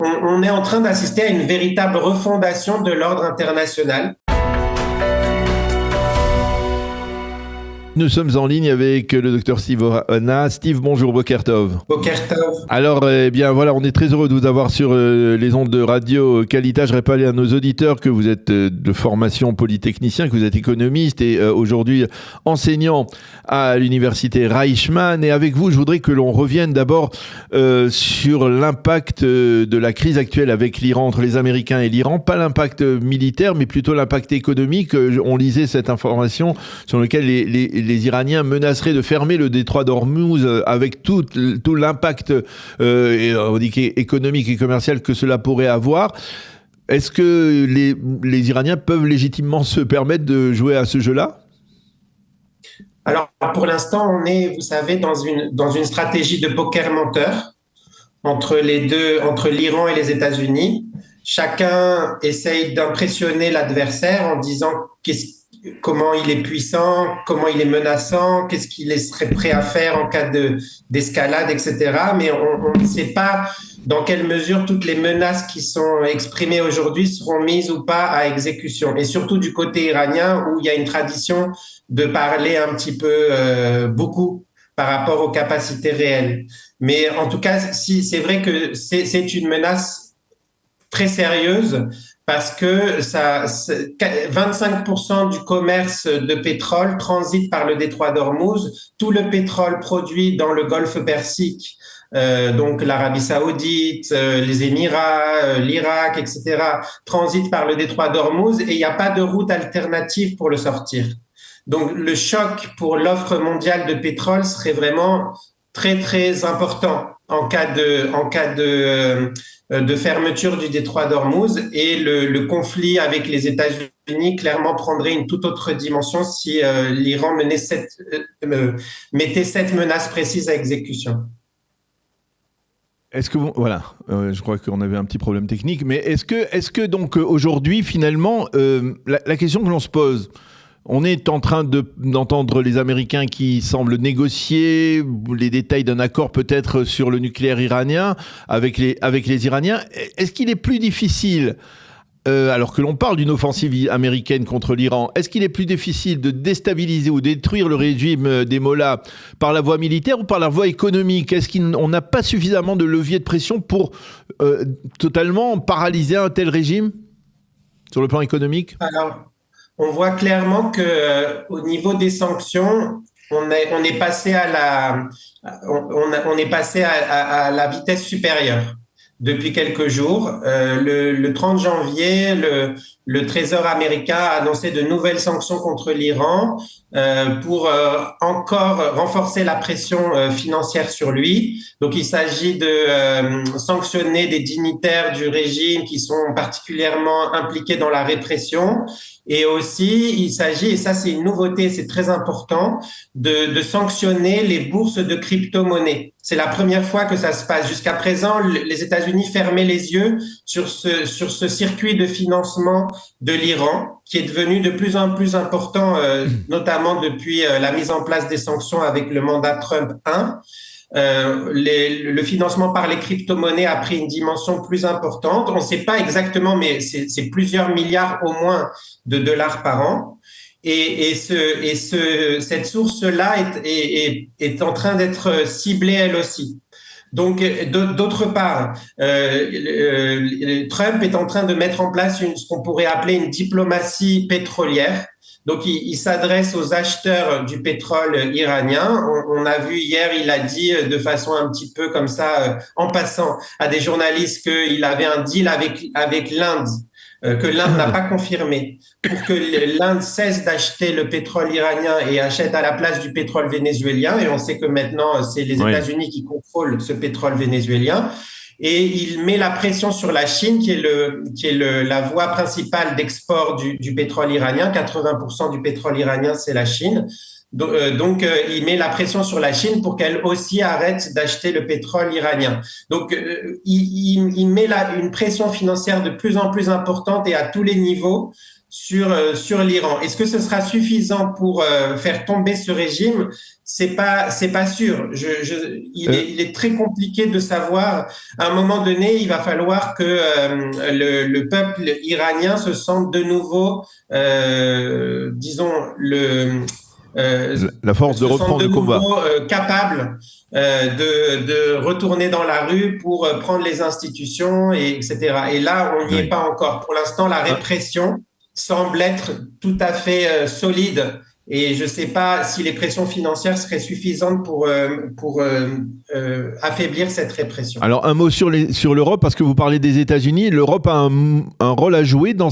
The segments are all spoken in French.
on est en train d'assister à une véritable refondation de l'ordre international. Nous sommes en ligne avec le docteur Steve Ohana. Steve, bonjour, Boker Tov. Boker Tov. Alors, eh bien, voilà, on est très heureux de vous avoir sur les ondes de Radio Kalita. Je rappelle à nos auditeurs que vous êtes de formation polytechnicien, que vous êtes économiste et aujourd'hui enseignant à l'université Reichmann. Et avec vous, je voudrais que l'on revienne d'abord sur l'impact de la crise actuelle avec l'Iran, entre les Américains et l'Iran. Pas l'impact militaire, mais plutôt l'impact économique. On lisait cette information sur laquelle les Iraniens menaceraient de fermer le détroit d'Ormuz avec tout l'impact économique et commercial que cela pourrait avoir. Est-ce que les Iraniens peuvent légitimement se permettre de jouer à ce jeu-là ? Alors, pour l'instant, on est, vous savez, dans une stratégie de poker menteur entre l'Iran et les États-Unis. Chacun essaye d'impressionner l'adversaire en disant comment il est puissant, comment il est menaçant, qu'est-ce qu'il serait prêt à faire en cas d'escalade, etc. Mais on ne sait pas dans quelle mesure toutes les menaces qui sont exprimées aujourd'hui seront mises ou pas à exécution. Et surtout du côté iranien, où il y a une tradition de parler un petit peu beaucoup par rapport aux capacités réelles. Mais en tout cas, si c'est vrai que c'est une menace très sérieuse, parce que 25% du commerce de pétrole transite par le détroit d'Ormuz. Tout le pétrole produit dans le Golfe Persique, donc l'Arabie Saoudite, les Émirats, l'Irak, etc., transite par le détroit d'Ormuz et il n'y a pas de route alternative pour le sortir. Donc le choc pour l'offre mondiale de pétrole serait vraiment très très important en cas de fermeture du détroit d'Ormuz, et le conflit avec les États-Unis clairement prendrait une toute autre dimension si l'Iran mettait cette menace précise à exécution. Est-ce que je crois qu'on avait un petit problème technique, mais est-ce que donc aujourd'hui finalement la question que l'on se pose, on est en train d'entendre les Américains qui semblent négocier les détails d'un accord peut-être sur le nucléaire iranien avec les Iraniens. Est-ce qu'il est plus difficile, alors que l'on parle d'une offensive américaine contre l'Iran, est-ce qu'il est plus difficile de déstabiliser ou détruire le régime des Mollahs par la voie militaire ou par la voie économique ? Est-ce qu'on n'a pas suffisamment de levier de pression pour totalement paralyser un tel régime sur le plan économique ? Alors, on voit clairement que au niveau des sanctions, on est passé à la vitesse supérieure depuis quelques jours. Le 30 janvier, le Trésor américain a annoncé de nouvelles sanctions contre l'Iran pour encore renforcer la pression financière sur lui. Donc, il s'agit de sanctionner des dignitaires du régime qui sont particulièrement impliqués dans la répression. Et aussi, il s'agit, et ça c'est une nouveauté, c'est très important, de sanctionner les bourses de crypto-monnaies. C'est la première fois que ça se passe. Jusqu'à présent, les États-Unis fermaient les yeux sur ce circuit de financement de l'Iran, qui est devenu de plus en plus important, notamment depuis la mise en place des sanctions avec le mandat Trump 1. Le financement par les crypto-monnaies a pris une dimension plus importante. On ne sait pas exactement, mais c'est plusieurs milliards au moins de dollars par an. Et cette source-là est en train d'être ciblée elle aussi. Donc, d'autre part, Trump est en train de mettre en place ce qu'on pourrait appeler une diplomatie pétrolière. Donc, il s'adresse aux acheteurs du pétrole iranien. On a vu hier, il a dit de façon un petit peu comme ça, en passant, à des journalistes qu'il avait un deal avec l'Inde, que l'Inde n'a pas confirmé, pour que l'Inde cesse d'acheter le pétrole iranien et achète à la place du pétrole vénézuélien. Et on sait que maintenant, c'est les États-Unis qui contrôlent ce pétrole vénézuélien. Et il met la pression sur la Chine, qui est la voie principale d'export du pétrole iranien. 80% du pétrole iranien, c'est la Chine. Donc, il met la pression sur la Chine pour qu'elle aussi arrête d'acheter le pétrole iranien. Donc, il met une pression financière de plus en plus importante et à tous les niveaux sur l'Iran. Est-ce que ce sera suffisant pour faire tomber ce régime? C'est pas sûr. Il est très compliqué de savoir. À un moment donné, il va falloir que le peuple iranien se sente de nouveau, disons, la force de reprendre le combat, capable de retourner dans la rue pour prendre les institutions, etc. Et là, on n'y est pas encore. Pour l'instant, la répression semble être tout à fait solide. Et je ne sais pas si les pressions financières seraient suffisantes pour affaiblir cette répression. Alors un mot sur l'Europe, parce que vous parlez des États-Unis. L'Europe a un rôle à jouer dans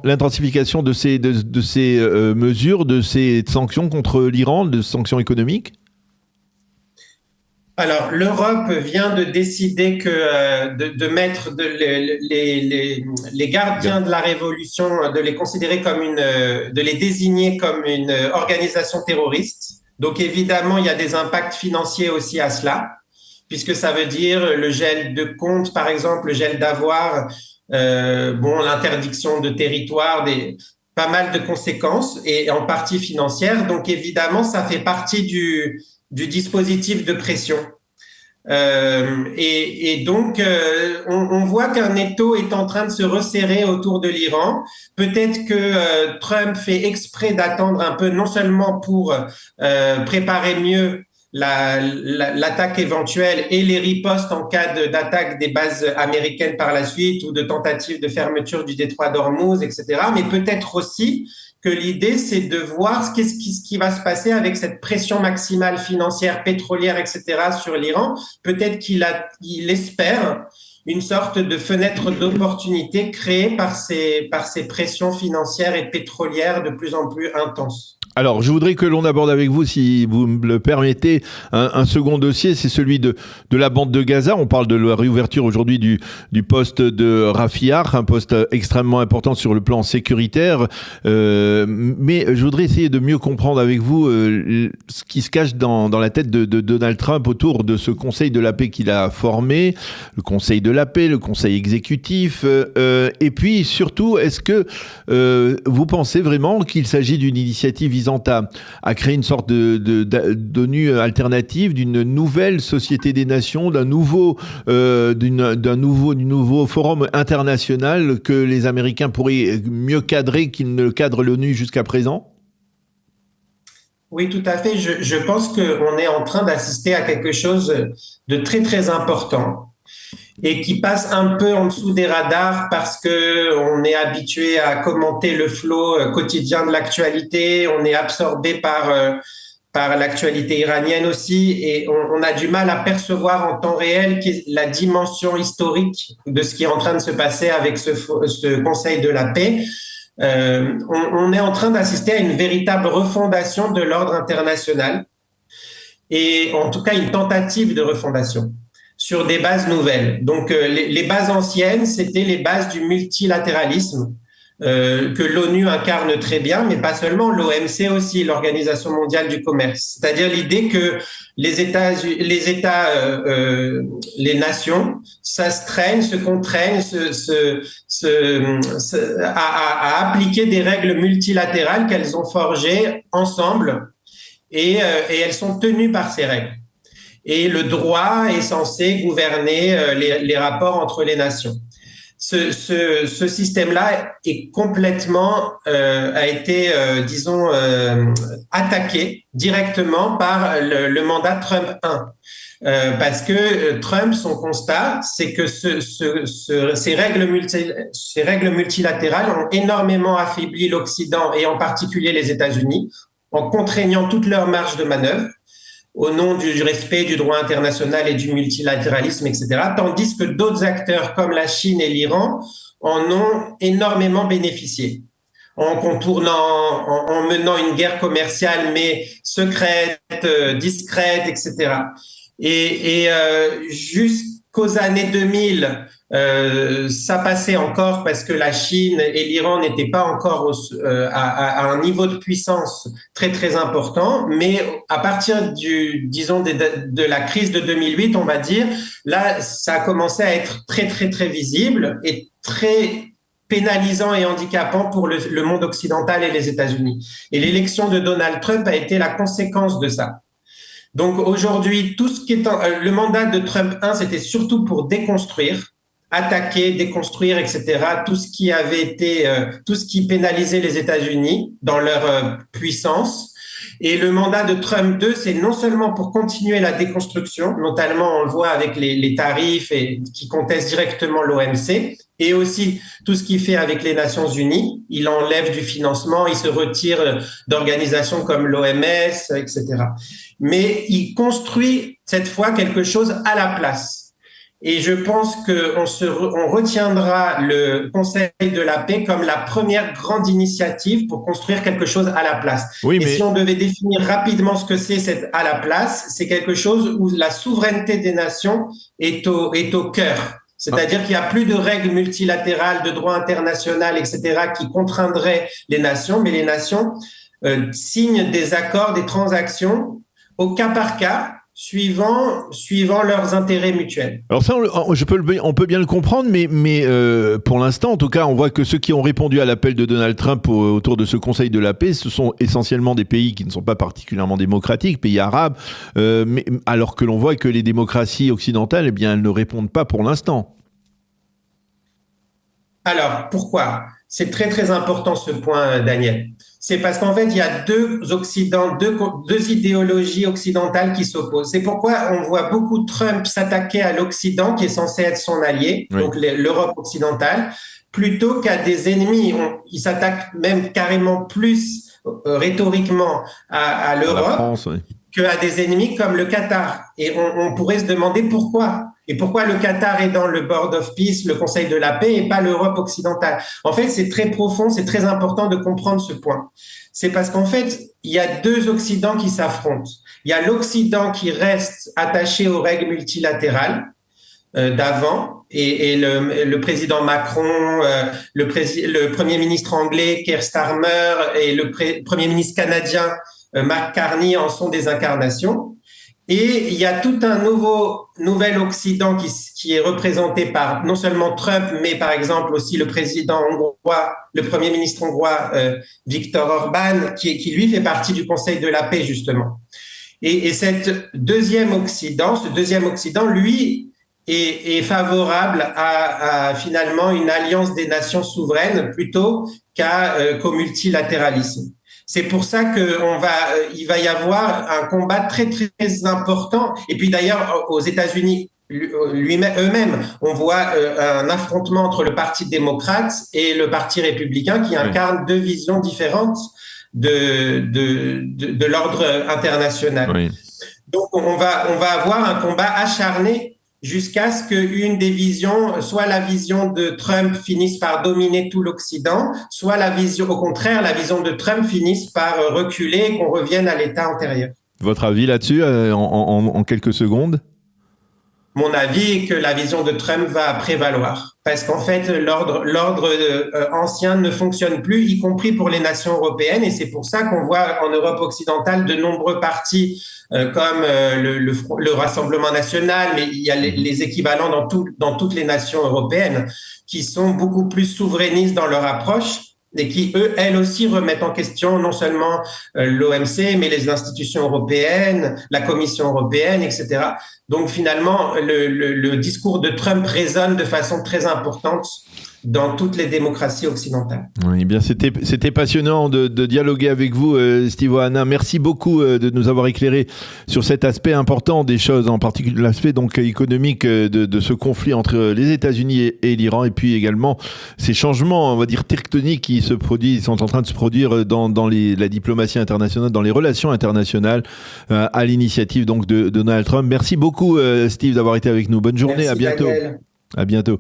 l'intensification de ces mesures, de ces sanctions contre l'Iran, de sanctions économiques. Alors, l'Europe vient de décider de mettre les gardiens de la révolution, de les considérer de les désigner comme une organisation terroriste. Donc, évidemment, il y a des impacts financiers aussi à cela, puisque ça veut dire le gel de comptes, par exemple, le gel d'avoirs, l'interdiction de territoire, pas mal de conséquences, et en partie financières. Donc, évidemment, ça fait partie du dispositif de pression. Donc, on voit qu'un étau est en train de se resserrer autour de l'Iran. Peut-être que Trump fait exprès d'attendre un peu, non seulement pour préparer mieux l'attaque éventuelle et les ripostes en cas d'attaque des bases américaines par la suite ou de tentative de fermeture du détroit d'Ormuz, etc. Mais peut-être aussi que l'idée, c'est de voir ce qui va se passer avec cette pression maximale financière, pétrolière, etc. sur l'Iran. Peut-être qu'il espère une sorte de fenêtre d'opportunité créée par ces pressions financières et pétrolières de plus en plus intenses. Alors, je voudrais que l'on aborde avec vous, si vous me le permettez, un second dossier, c'est celui de la bande de Gaza. On parle de la réouverture aujourd'hui du poste de Rafah, un poste extrêmement important sur le plan sécuritaire. Mais je voudrais essayer de mieux comprendre avec vous ce qui se cache dans la tête de Donald Trump autour de ce Conseil de la paix qu'il a formé, le Conseil de la paix, le Conseil exécutif. Et puis, surtout, est-ce que vous pensez vraiment qu'il s'agit d'une initiative visant à créer une sorte d'ONU alternative, d'une nouvelle société des nations, d'un nouveau forum international que les Américains pourraient mieux cadrer qu'ils ne cadrent l'ONU jusqu'à présent? Oui, tout à fait. Je pense qu'on est en train d'assister à quelque chose de très, très important et qui passe un peu en dessous des radars parce que on est habitué à commenter le flot quotidien de l'actualité, on est absorbé par l'actualité iranienne aussi, et on a du mal à percevoir en temps réel la dimension historique de ce qui est en train de se passer avec ce Conseil de la paix. On est en train d'assister à une véritable refondation de l'ordre international, et en tout cas une tentative de refondation sur des bases nouvelles. Donc, les bases anciennes, c'était les bases du multilatéralisme que l'ONU incarne très bien, mais pas seulement, l'OMC aussi, l'Organisation mondiale du commerce. C'est-à-dire l'idée que les nations s'astreignent, se contraignent à appliquer des règles multilatérales qu'elles ont forgées ensemble, et elles sont tenues par ces règles. Et le droit est censé gouverner les rapports entre les nations. Ce système-là est complètement a été attaqué directement par le mandat Trump 1. Parce que Trump, son constat, c'est que ces règles multilatérales ont énormément affaibli l'Occident et en particulier les États-Unis, en contraignant toute leur marge de manœuvre au nom du respect du droit international et du multilatéralisme, etc., tandis que d'autres acteurs comme la Chine et l'Iran en ont énormément bénéficié, en menant une guerre commerciale, mais secrète, discrète, etc. Et jusqu'aux années 2000, ça passait encore parce que la Chine et l'Iran n'étaient pas encore à un niveau de puissance très très important, mais à partir de la crise de 2008, on va dire, là ça a commencé à être très très très visible et très pénalisant et handicapant pour le monde occidental et les États-Unis. Et l'élection de Donald Trump a été la conséquence de ça. Donc aujourd'hui, tout ce qui est le mandat de Trump 1, c'était surtout pour déconstruire, attaquer, déconstruire, etc. Tout ce qui avait été, tout ce qui pénalisait les États-Unis dans leur puissance. Et le mandat de Trump 2, c'est non seulement pour continuer la déconstruction, notamment on le voit avec les tarifs et qui contestent directement l'OMC, et aussi tout ce qu'il fait avec les Nations Unies. Il enlève du financement, il se retire d'organisations comme l'OMS, etc. Mais il construit cette fois quelque chose à la place. Et je pense on retiendra le Conseil de la paix comme la première grande initiative pour construire quelque chose à la place. Oui, et si on devait définir rapidement ce que c'est cette à la place, c'est quelque chose où la souveraineté des nations est au cœur. C'est-à-dire qu'il n'y a plus de règles multilatérales, de droit international, etc., qui contraindraient les nations, mais les nations signent des accords, des transactions au cas par cas, suivant leurs intérêts mutuels. Alors ça, on peut bien le comprendre, mais pour l'instant, en tout cas, on voit que ceux qui ont répondu à l'appel de Donald Trump autour de ce Conseil de la paix, ce sont essentiellement des pays qui ne sont pas particulièrement démocratiques, pays arabes, mais alors que l'on voit que les démocraties occidentales, eh bien, elles ne répondent pas pour l'instant. Alors, pourquoi ? C'est très, très important ce point, Daniel. C'est parce qu'en fait, il y a deux idéologies occidentales qui s'opposent. C'est pourquoi on voit beaucoup Trump s'attaquer à l'Occident, qui est censé être son allié, oui. Donc l'Europe occidentale, plutôt qu'à des ennemis. Il s'attaque même carrément plus rhétoriquement à l'Europe oui. qu'à des ennemis comme le Qatar. Et on pourrait se demander pourquoi. Et pourquoi le Qatar est dans le Board of Peace, le Conseil de la paix, et pas l'Europe occidentale? En fait, c'est très profond, c'est très important de comprendre ce point. C'est parce qu'en fait, il y a deux Occidents qui s'affrontent. Il y a l'Occident qui reste attaché aux règles multilatérales d'avant, et le président Macron, le premier ministre anglais Keir Starmer et le premier ministre canadien Mark Carney en sont des incarnations. Et il y a tout un nouvel Occident qui est représenté par non seulement Trump, mais par exemple aussi le président hongrois, le premier ministre hongrois Viktor Orban, qui lui fait partie du Conseil de la paix justement. Et ce deuxième Occident, lui, est favorable à finalement une alliance des nations souveraines plutôt qu'au multilatéralisme. C'est pour ça il va y avoir un combat très, très important. Et puis d'ailleurs, aux États-Unis eux-mêmes, on voit un affrontement entre le Parti démocrate et le Parti républicain qui incarnent deux visions différentes de l'ordre international. Oui. Donc, on va avoir un combat acharné jusqu'à ce qu'une des visions, soit la vision de Trump finisse par dominer tout l'Occident, soit au contraire, la vision de Trump finisse par reculer et qu'on revienne à l'état antérieur. Votre avis là-dessus, en quelques secondes ? Mon avis est que la vision de Trump va prévaloir. Parce qu'en fait, l'ordre ancien ne fonctionne plus, y compris pour les nations européennes. Et c'est pour ça qu'on voit en Europe occidentale de nombreux partis comme le Rassemblement national, mais il y a les équivalents dans toutes les nations européennes qui sont beaucoup plus souverainistes dans leur approche et qui, elles aussi, remettent en question non seulement l'OMC, mais les institutions européennes, la Commission européenne, etc. Donc finalement, le discours de Trump résonne de façon très importante dans toutes les démocraties occidentales. Oui, bien, c'était passionnant de dialoguer avec vous, Steve Ohana. Merci beaucoup de nous avoir éclairé sur cet aspect important des choses, en particulier l'aspect donc économique de ce conflit entre les États-Unis et l'Iran, et puis également ces changements, on va dire tectoniques qui sont en train de se produire dans la diplomatie internationale, dans les relations internationales, à l'initiative donc de Donald Trump. Merci beaucoup, Steve, d'avoir été avec nous. Bonne journée, merci, à bientôt. Daniel. À bientôt.